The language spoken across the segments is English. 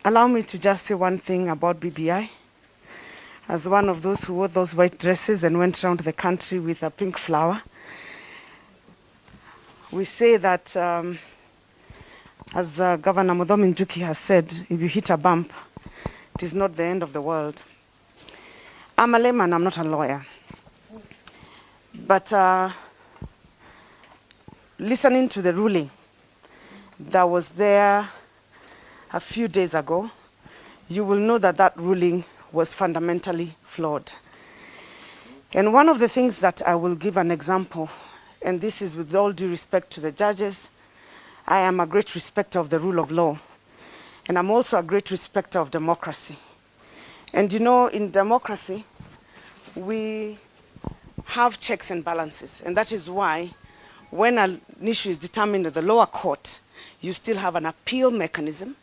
Allow me to just say one thing about BBI. As one of those who wore those white dresses and went around the country with a pink flower, we say that, as Governor Muthomi Njuki has said, if you hit a bump, it is not the end of the world. I'm a layman, I'm not a lawyer. But listening to the ruling that was there a few days ago, you will know that that ruling was fundamentally flawed. And one of the things that I will give an example, and this is with all due respect to the judges, I am a great respecter of the rule of law, and I'm also a great respecter of democracy. And you know, in democracy, we have checks and balances, and that is why when an issue is determined at the lower court, you still have an appeal mechanism,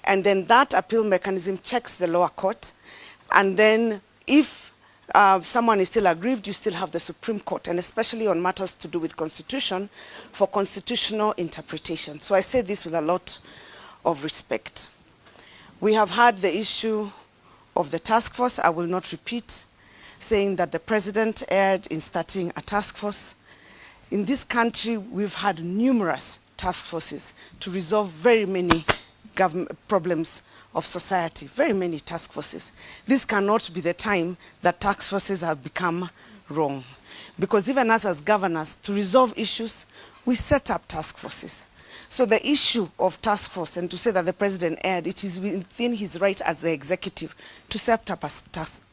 and then that appeal mechanism checks the lower court, and then if someone is still aggrieved, you still have the Supreme Court, and especially on matters to do with constitution, for constitutional interpretation. So I say this with a lot of respect. We have had the issue of the task force. I will not repeat, saying that the president erred in starting a task force. In this country, we've had numerous task forces to resolve very many problems of society, very many task forces. This cannot be the time that task forces have become wrong. Because even us as governors, to resolve issues, we set up task forces. So the issue of task force, and to say that the president erred, it is within his right as the executive to set up a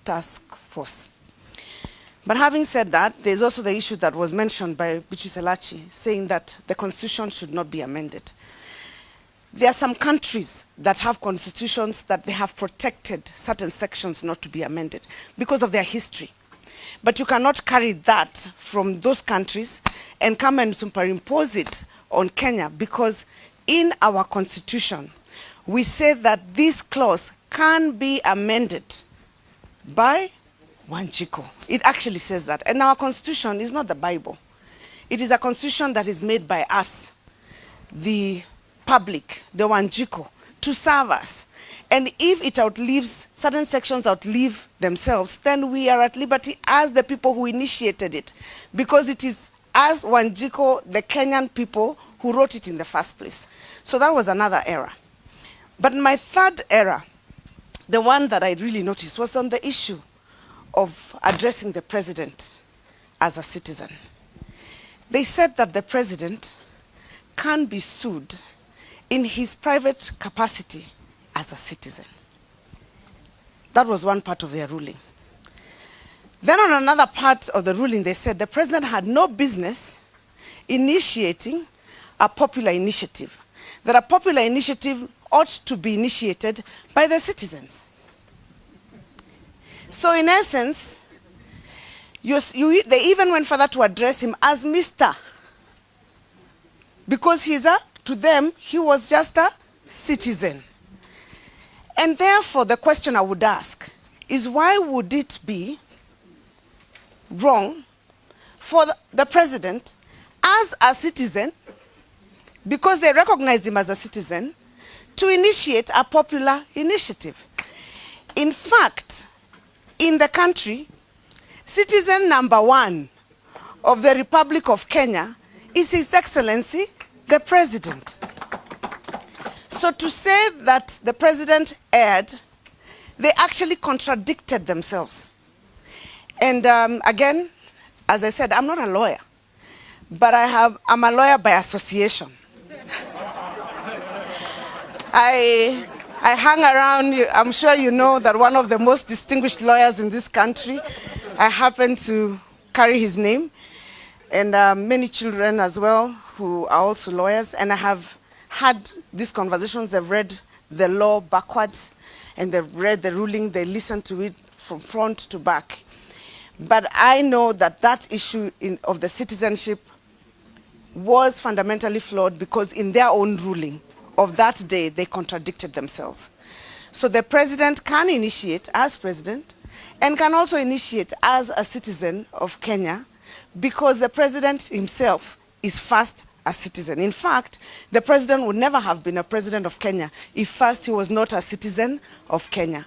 task force. But having said that, there's also the issue that was mentioned by Bichu Selachi, saying that the constitution should not be amended. There are some countries that have constitutions that they have protected certain sections not to be amended because of their history. But you cannot carry that from those countries and come and superimpose it on Kenya, because in our constitution, we say that this clause can be amended by Wanjiku. It actually says that. And our constitution is not the Bible. It is a constitution that is made by us, the public, the Wanjiku, to serve us. And if it outlives, certain sections outlive themselves, then we are at liberty as the people who initiated it, because it is as Wanjiku, the Kenyan people, who wrote it in the first place. So that was another error. But my third error, the one that I really noticed, was on the issue of addressing the president as a citizen. They said that the president can be sued in his private capacity as a citizen. That was one part of their ruling. Then on another part of the ruling, they said the president had no business initiating a popular initiative, that a popular initiative ought to be initiated by the citizens. So in essence, they even went further to address him as Mr. Because to them, he was just a citizen. And therefore, the question I would ask is, why would it be wrong for the president as a citizen, because they recognized him as a citizen, to initiate a popular initiative? In fact, in the country, citizen number one of the Republic of Kenya is His Excellency, the President. So to say that the President erred, they actually contradicted themselves. And again, as I said, I'm not a lawyer, but I'm a lawyer by association. I hang around, I'm sure you know that one of the most distinguished lawyers in this country, I happen to carry his name, and many children as well who are also lawyers, and I have had these conversations. They've read the law backwards, and they've read the ruling, they listened to it from front to back. But I know that that issue of the citizenship was fundamentally flawed, because in their own ruling of that day, they contradicted themselves. So the president can initiate as president and can also initiate as a citizen of Kenya, because the president himself is first a citizen. In fact, the president would never have been a president of Kenya if first he was not a citizen of Kenya.